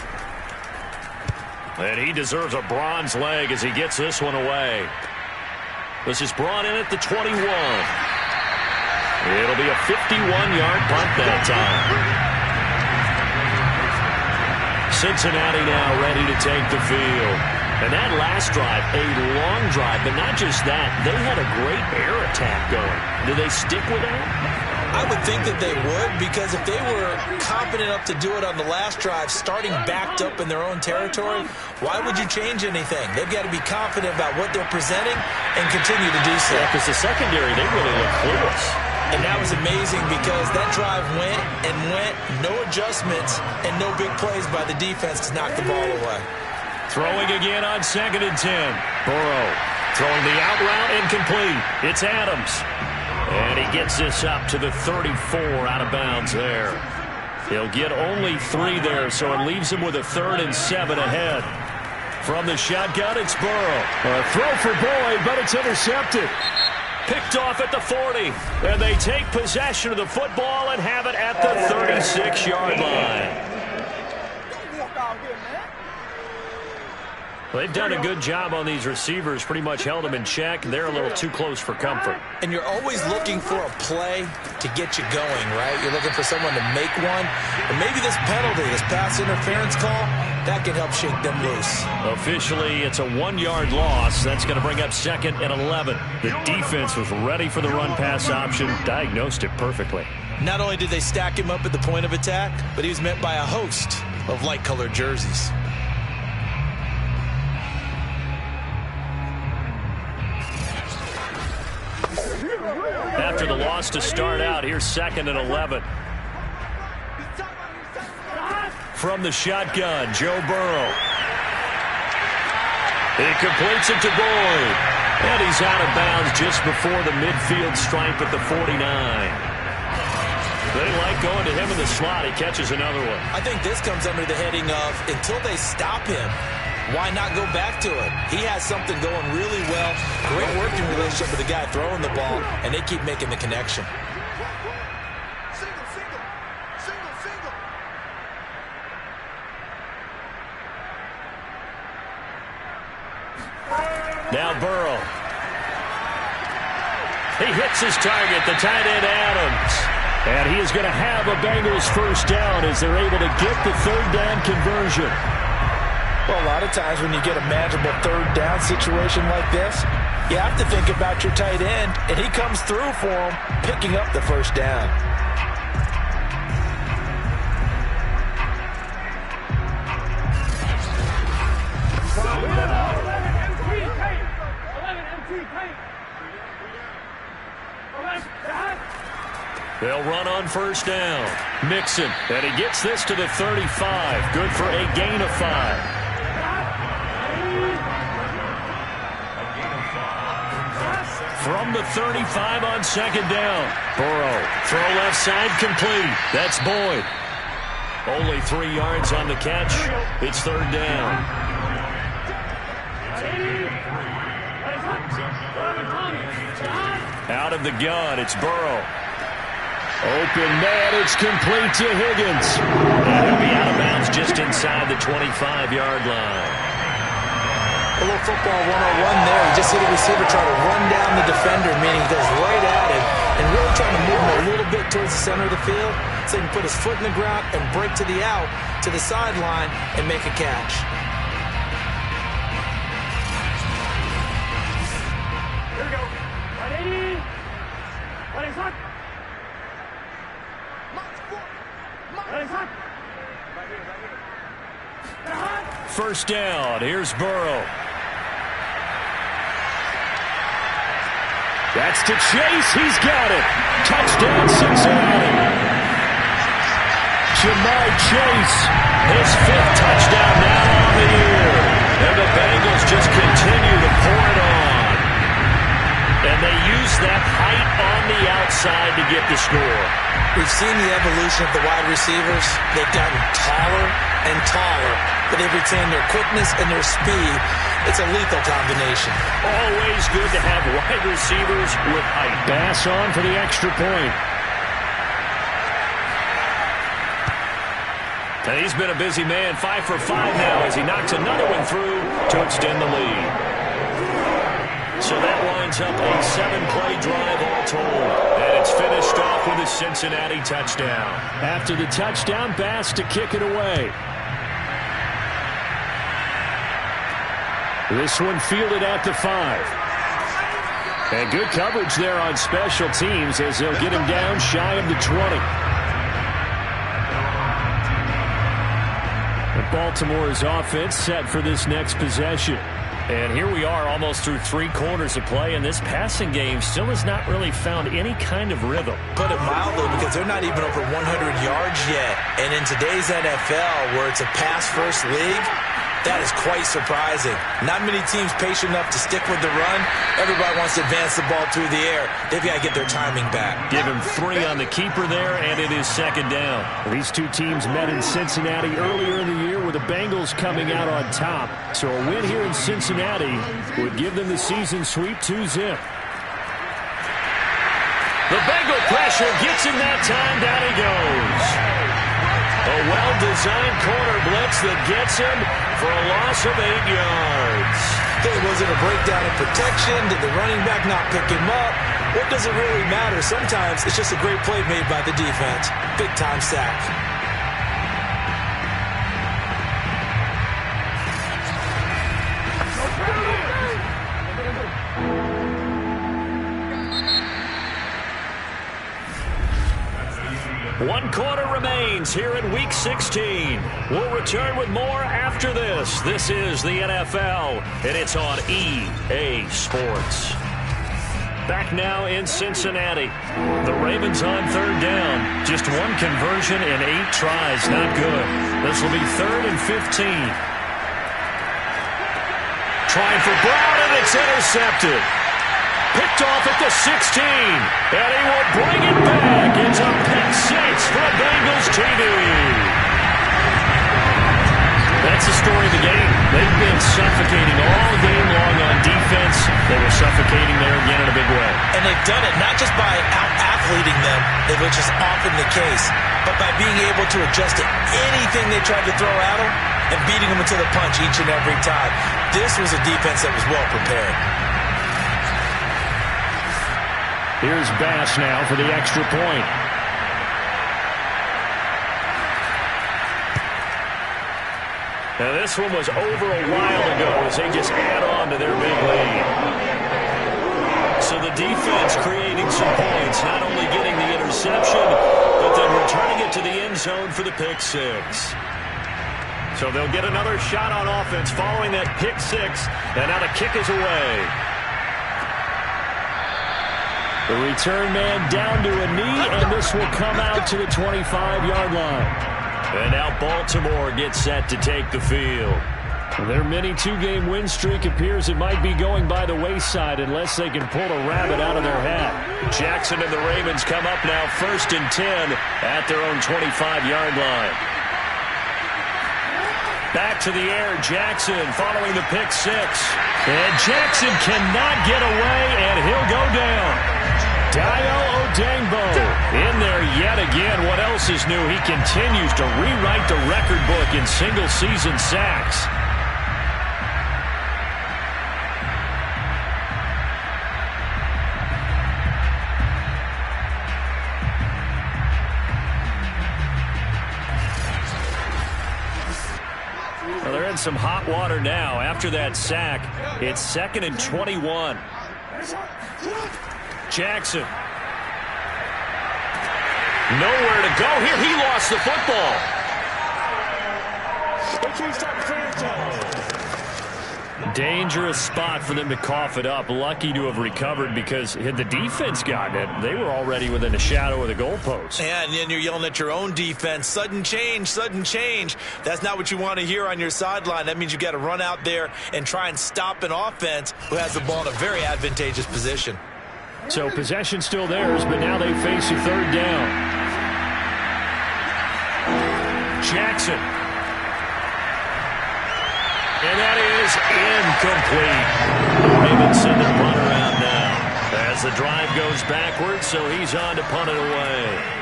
And he deserves a bronze leg as he gets this one away. This is brought in at the 21. It'll be a 51-yard punt that time. Cincinnati now ready to take the field. And that last drive, a long drive, but not just that. They had a great air attack going. Do they stick with that? I would think that they would, because if they were confident enough to do it on the last drive, starting backed up in their own territory, why would you change anything? They've got to be confident about what they're presenting and continue to do so. Yeah, because the secondary, they really look clueless. And that was amazing because that drive went and went, no adjustments, and no big plays by the defense to knock the ball away. Throwing again on 2nd and 10. Burrow throwing the out route incomplete. It's Adams. And he gets this up to the 34 out of bounds there. He'll get only 3 there, so it leaves him with a 3rd and 7 ahead. From the shotgun, it's Burrow. A throw for Boyd, but it's intercepted. Picked off at the 40. And they take possession of the football and have it at the 36-yard line. They've done a good job on these receivers, pretty much held them in check. They're a little too close for comfort. And you're always looking for a play to get you going, right? You're looking for someone to make one. Or maybe this penalty, this pass interference call, that can help shake them loose. Officially, it's a 1-yard loss. That's going to bring up 2nd and 11. The defense was ready for the run-pass option, diagnosed it perfectly. Not only did they stack him up at the point of attack, but he was met by a host of light-colored jerseys. After the loss to start out, here's 2nd and 11. From the shotgun, Joe Burrow. He completes it to Boyd. And he's out of bounds just before the midfield stripe at the 49. They like going to him in the slot. He catches another one. I think this comes under the heading of, until they stop him, why not go back to it? He has something going really well. Great working relationship with the guy throwing the ball, and they keep making the connection. Now Burrow. He hits his target, the tight end Adams. And he is going to have a Bengals first down as they're able to get the 3rd down conversion. Well, a lot of times when you get a manageable 3rd down situation like this, you have to think about your tight end, and he comes through for him, picking up the first down. They'll run on first down. Mixon, and he gets this to the 35. Good for a gain of 5. From the 35 on 2nd down. Burrow, throw left side complete. That's Boyd. Only 3 yards on the catch. It's 3rd down. Out of the gun, it's Burrow. Open man, it's complete to Higgins. And he'll be out of bounds just inside the 25-yard line. A little football 101 there. You just see the receiver try to run down the defender, meaning he goes right at him and really trying to move him a little bit towards the center of the field so he can put his foot in the ground and break to the out, to the sideline, and make a catch. Here we go. 180. 180. First down. Here's Burrow. That's to Chase. He's got it. Touchdown, Cincinnati. Jamar Chase, his 5th touchdown now on the year. And the Bengals just continue to pour it on. And they use that height on the outside to get the score. We've seen the evolution of the wide receivers. They've gotten taller and taller, but they've retained their quickness and their speed. It's a lethal combination. Always good to have wide receivers with height. Bass on for the extra point. And he's been a busy man, 5 for 5 now as he knocks another one through to extend the lead. So that winds up a 7-play drive all told. And it's finished off with a Cincinnati touchdown. After the touchdown, Bass to kick it away. This one fielded at the 5. And good coverage there on special teams as they'll get him down shy of the 20. And Baltimore's offense set for this next possession. And here we are almost through 3 quarters of play, and this passing game still has not really found any kind of rhythm. Put it mildly, because they're not even over 100 yards yet. And in today's NFL, where it's a pass-first league, that is quite surprising. Not many teams patient enough to stick with the run. Everybody wants to advance the ball through the air. They've got to get their timing back. Give him 3 on the keeper there, and it is 2nd down. These two teams met in Cincinnati earlier in the year with the Bengals coming out on top. So a win here in Cincinnati would give them the season sweep 2-zip. The Bengal pressure gets him that time. Down he goes. A well-designed corner blitz that gets him for a loss of 8 yards. Was it a breakdown in protection? Did the running back not pick him up? What does it really matter? Sometimes it's just a great play made by the defense. Big-time sack. One quarter remains here in Week 16. We'll return with more after this. This is the NFL, and it's on EA Sports. Back now in Cincinnati. The Ravens on third down. Just one conversion in 8 tries. Not good. This will be 3rd and 15. Trying for Brown, and it's intercepted. Picked off at the 16, and he will bring it back. It's a pick 6 for Bengals TD. That's the story of the game. They've been suffocating all game long on defense. They were suffocating there again in a big way. And they've done it not just by out-athleting them, which is often the case, but by being able to adjust to anything they tried to throw at them and beating them into the punch each and every time. This was a defense that was well prepared. Here's Bass now for the extra point. Now this one was over a while ago as they just add on to their big lead. So the defense creating some points, not only getting the interception, but then returning it to the end zone for the pick 6. So they'll get another shot on offense following that pick 6, and now the kick is away. The return man down to a knee, and this will come out to the 25-yard line. And now Baltimore gets set to take the field. Their mini 2-game win streak appears it might be going by the wayside unless they can pull a rabbit out of their hat. Jackson and the Ravens come up now 1st and 10 at their own 25-yard line. Back to the air, Jackson following the pick 6. And Jackson cannot get away, and he'll go down. Dio Odengbo in there yet again. What else is new? He continues to rewrite the record book in single-season sacks. Well, they're in some hot water now. After that sack, it's 2nd and 21. Jackson. Nowhere to go here. He lost the football. Dangerous spot for them to cough it up. Lucky to have recovered because had the defense gotten it, they were already within a shadow of the goalpost. Yeah, and then you're yelling at your own defense. Sudden change, sudden change. That's not what you want to hear on your sideline. That means you got to run out there and try and stop an offense who has the ball in a very advantageous position. So possession still theirs, but now they face a 3rd down. Jackson. And that is incomplete. The Ravens send their run around now as the drive goes backwards, so he's on to punt it away.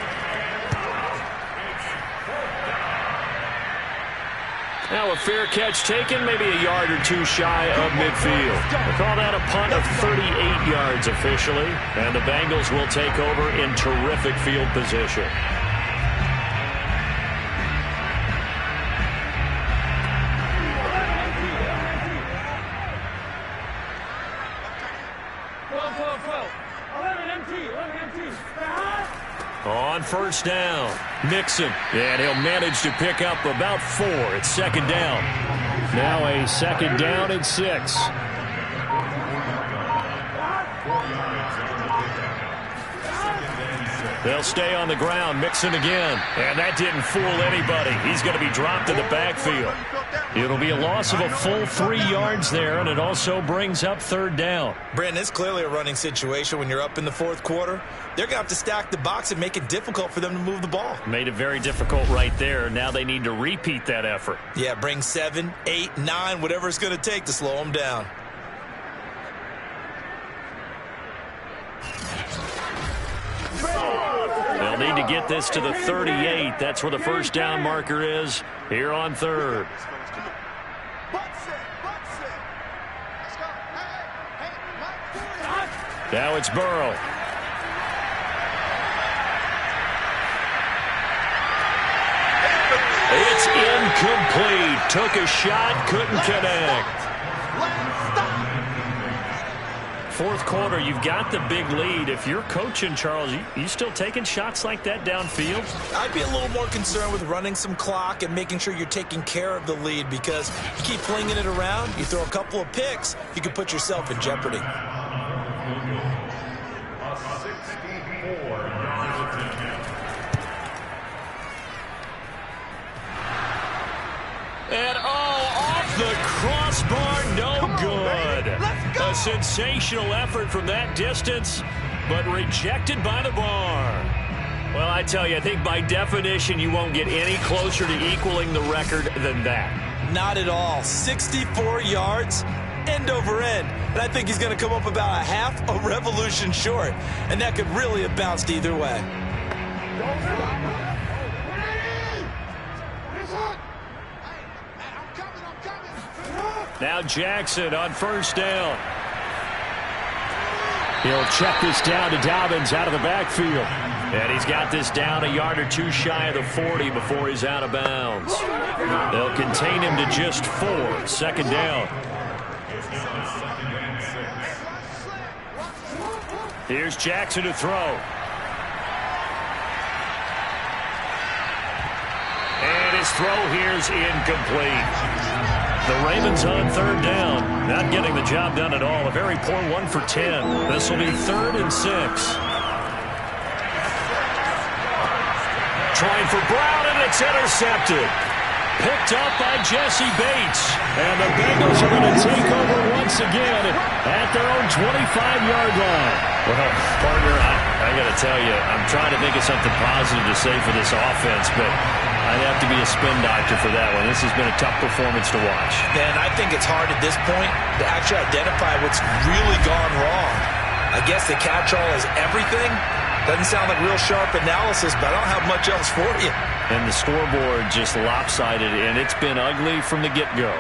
Now a fair catch taken, maybe a yard or 2 shy of midfield. We'll call that a punt of 38 yards officially, and the Bengals will take over in terrific field position. On 1st down, Mixon, and he'll manage to pick up about 4. It's 2nd down. Now a 2nd down and 6. They'll stay on the ground. Mixon again. And that didn't fool anybody. He's going to be dropped in the backfield. It'll be a loss of a full 3 yards there, and it also brings up 3rd down. Brandon, it's clearly a running situation when you're up in the 4th quarter. They're going to have to stack the box and make it difficult for them to move the ball. Made it very difficult right there. Now they need to repeat that effort. Yeah, bring 7, 8, 9, whatever it's going to take to slow them down. They'll Need to get this to the 38. That's where the first down marker is here on third. Now it's Burrow. It's incomplete. Took a shot, couldn't connect. Fourth quarter, you've got the big lead. If you're coaching, Charles, you still taking shots like that downfield? I'd be a little more concerned with running some clock and making sure you're taking care of the lead, because you keep flinging it around, you throw a couple of picks, you could put yourself in jeopardy. And off the crossbar, no good. A sensational effort from that distance, but rejected by the bar. Well, I tell you, I think by definition you won't get any closer to equaling the record than that. Not at all. 64 yards, end over end. And I think he's going to come up about a half a revolution short. And that could really have bounced either way. Now Jackson on first down. He'll check this down to Dobbins out of the backfield. And he's got this down a yard or two shy of the 40 before he's out of bounds. They'll contain him to just 4. Second down. Here's Jackson to throw. And his throw here's incomplete. The Ravens on third down. Not getting the job done at all. A very poor 1 for 10. This will be 3rd and 6. Trying for Brown, and it's intercepted. Picked up by Jesse Bates. And the Bengals are going to take over once again at their own 25-yard line. Well, partner, I got to tell you, I'm trying to think of something positive to say for this offense, but I'd have to be a spin doctor for that one. This has been a tough performance to watch. And I think it's hard at this point to actually identify what's really gone wrong. I guess the catch-all is everything. Doesn't sound like real sharp analysis, but I don't have much else for you. And the scoreboard just lopsided, and it's been ugly from the get-go.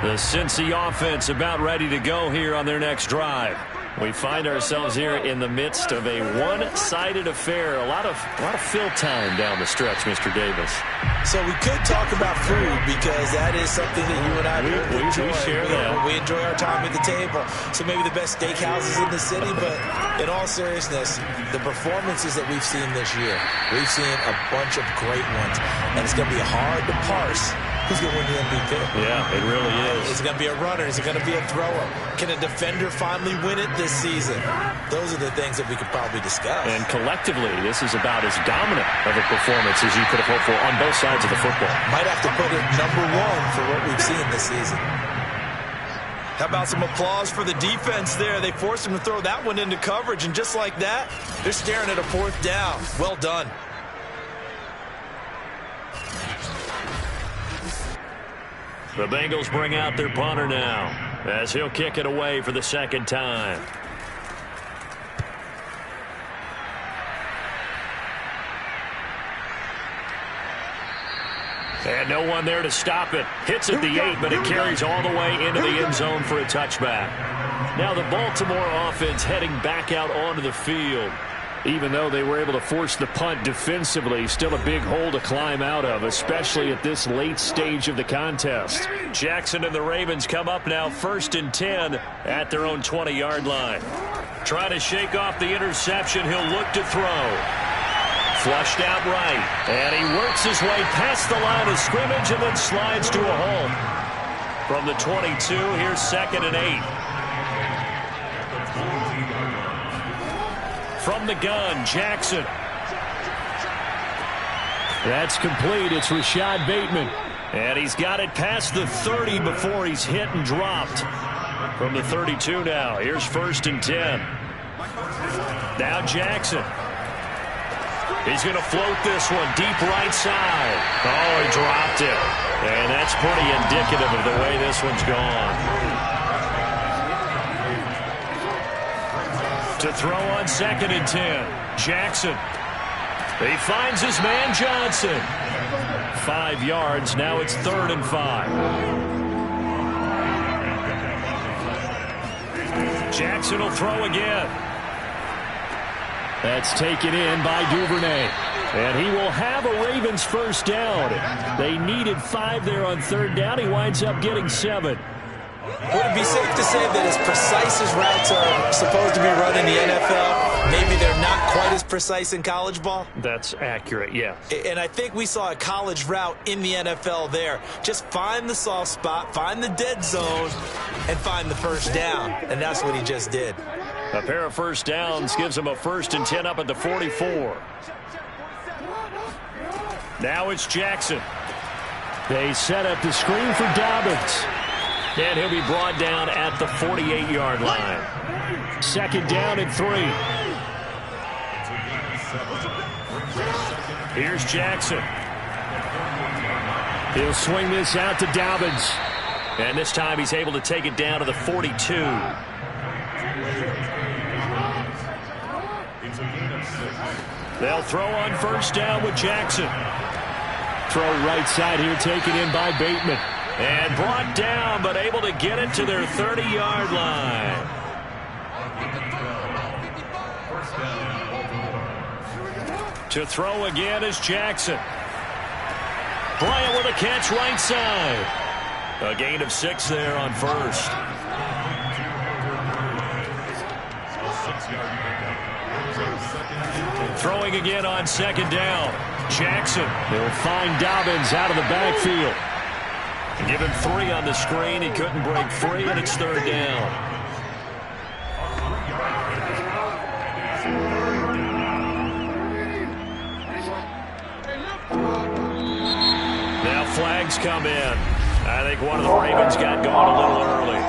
The Cincy offense about ready to go here on their next drive. We find ourselves here in the midst of a one-sided affair. A lot of fill time down the stretch, Mr. Davis. So we could talk about food, because that is something that you and I enjoy. We share that. We enjoy our time at the table. So maybe the best steakhouses in the city, but in all seriousness, the performances that we've seen this year, we've seen a bunch of great ones. And it's going to be hard to parse who's going to win the MVP. Yeah, it really is. Is it going to be a runner? Is it going to be a thrower? Can a defender finally win it this season? Those are the things that we could probably discuss. And collectively, this is about as dominant of a performance as you could have hoped for on both sides of the football. Might have to put it number 1 for what we've seen this season. How about some applause for the defense there? They forced him to throw that one into coverage, and just like that, they're staring at a 4th down. Well done. The Bengals bring out their punter now as he'll kick it away for the second time. And no one there to stop it. Hits at the 8, but it carries all the way into the end zone for a touchback. Now the Baltimore offense heading back out onto the field. Even though they were able to force the punt defensively, still a big hole to climb out of, especially at this late stage of the contest. Jackson and the Ravens come up now 1st and 10 at their own 20-yard line. Trying to shake off the interception, he'll look to throw. Flushed out right, and he works his way past the line of scrimmage and then slides to a hole. From the 22, here's 2nd and 8. From the gun, Jackson. That's complete. It's Rashad Bateman. And he's got it past the 30 before he's hit and dropped. From the 32 now, here's 1st and 10. Now Jackson. He's going to float this one deep right side. Oh, he dropped it. And that's pretty indicative of the way this one's gone. To throw on 2nd and 10. Jackson. He finds his man Johnson. 5 yards. Now it's 3rd and 5. Jackson will throw again. That's taken in by Duvernay. And he will have a Ravens first down. They needed 5 there on 3rd down. He winds up getting 7. Would it be safe to say that as precise as routes are supposed to be run in the NFL, maybe they're not quite as precise in college ball? That's accurate, yeah. And I think we saw a college route in the NFL there. Just find the soft spot, find the dead zone, and find the first down. And that's what he just did. A pair of first downs gives him a 1st and 10 up at the 44. Now it's Jackson. They set up the screen for Dobbins. And he'll be brought down at the 48-yard line. 2nd down and 3. Here's Jackson. He'll swing this out to Dobbins. And this time he's able to take it down to the 42. They'll throw on 1st down with Jackson. Throw right side here, taken in by Bateman. And brought down, but able to get it to their 30-yard line. To throw again is Jackson. Bryant with a catch right side. A gain of 6 there on 1st. Throwing again on 2nd down. Jackson. He'll find Dobbins out of the backfield. Give him 3 on the screen. He couldn't break free, and it's 3rd down. Now flags come in. I think one of the Ravens got going a little early.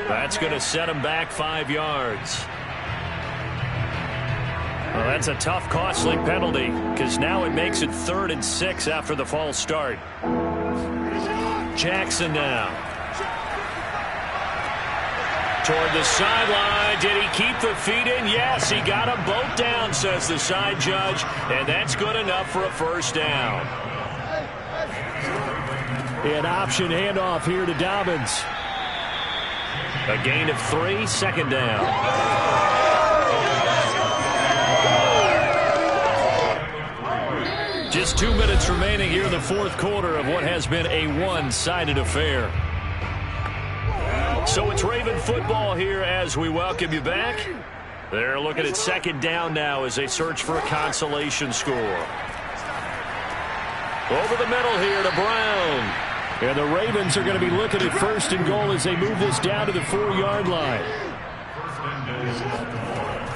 That's going to set him back 5 yards. Well, that's a tough, costly penalty because now it makes it 3rd and 6 after the false start. Jackson now. Toward the sideline. Did he keep the feet in? Yes, he got them both down, says the side judge. And that's good enough for a first down. An option handoff here to Dobbins. A gain of 3, 2nd down. Just 2 minutes remaining here in the 4th quarter of what has been a one-sided affair. So it's Raven football here as we welcome you back. They're looking at 2nd down now as they search for a consolation score. Over the middle here to Brown. And the Ravens are going to be looking at 1st and goal as they move this down to the 4-yard line.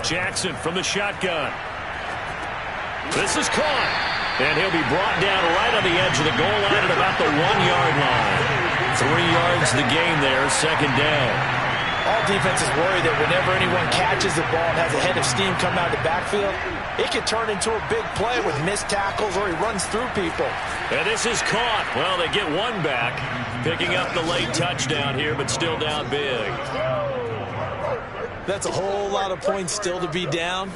Jackson from the shotgun. This is caught. And he'll be brought down right on the edge of the goal line at about the 1-yard line. 3 yards the gain there, 2nd down. All defenses worry that whenever anyone catches the ball and has a head of steam come out of the backfield, it could turn into a big play with missed tackles or he runs through people. And this is caught. Well, they get 1 back, picking up the late touchdown here, but still down big. That's a whole lot of points still to be down.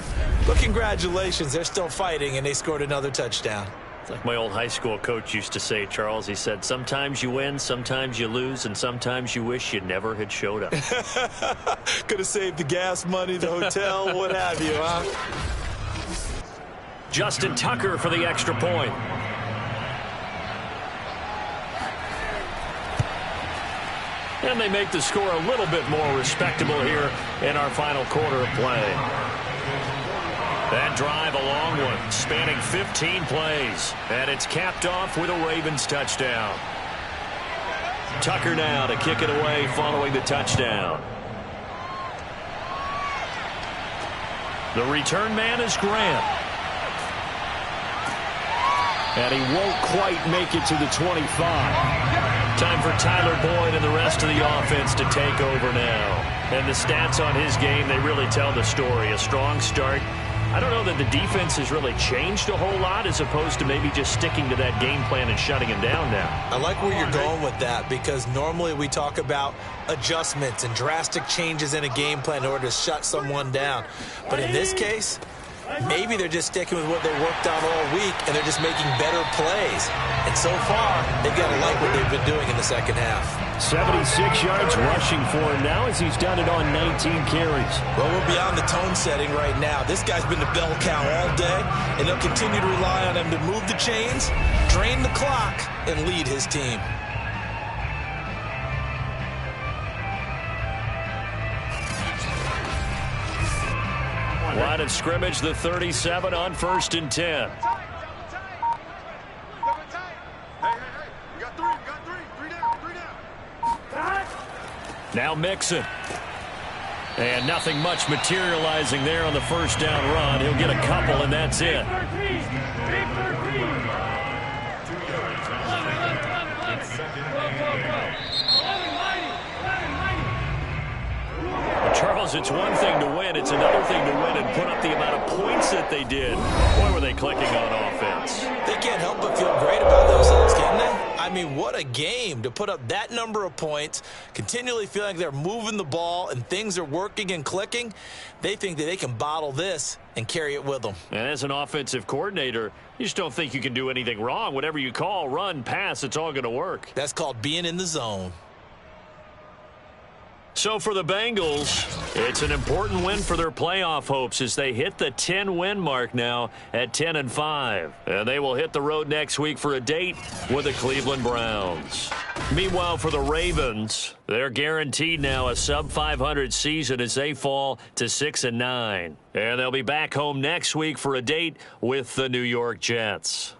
But congratulations, they're still fighting, and they scored another touchdown. It's like my old high school coach used to say, Charles. He said, sometimes you win, sometimes you lose, and sometimes you wish you never had showed up. Could have saved the gas money, the hotel, what have you, huh? Justin Tucker for the extra point. And they make the score a little bit more respectable here in our final quarter of play. That drive, a long one, spanning 15 plays. And it's capped off with a Ravens touchdown. Tucker now to kick it away following the touchdown. The return man is Grant. And he won't quite make it to the 25. Time for Tyler Boyd and the rest of the offense to take over now. And the stats on his game, they really tell the story. A strong start, I don't know that the defense has really changed a whole lot as opposed to maybe just sticking to that game plan and shutting him down now. I like where you're going with that because normally we talk about adjustments and drastic changes in a game plan in order to shut someone down. But in this case, maybe they're just sticking with what they worked on all week and they're just making better plays. And so far, they've got to like what they've been doing in the second half. 76 yards rushing for him now as he's done it on 19 carries. Well, we're beyond the tone setting right now. This guy's been the bell cow all day, and they'll continue to rely on him to move the chains, drain the clock, and lead his team. Line of scrimmage, the 37 on 1st and 10. Now Mixon. And nothing much materializing there on the first down run. He'll get a couple, and that's it. Charles, it's one thing to win. It's another thing to win and put up the amount of points that they did. Boy, were they clicking on offense. They can't help but feel great about themselves, can they? I mean, what a game to put up that number of points, continually feeling like they're moving the ball and things are working and clicking. They think that they can bottle this and carry it with them. And as an offensive coordinator, you just don't think you can do anything wrong. Whatever you call, run, pass, it's all going to work. That's called being in the zone. So for the Bengals, it's an important win for their playoff hopes as they hit the 10-win mark now at 10-5. And they will hit the road next week for a date with the Cleveland Browns. Meanwhile, for the Ravens, they're guaranteed now a sub-500 season as they fall to 6-9. And they'll be back home next week for a date with the New York Jets.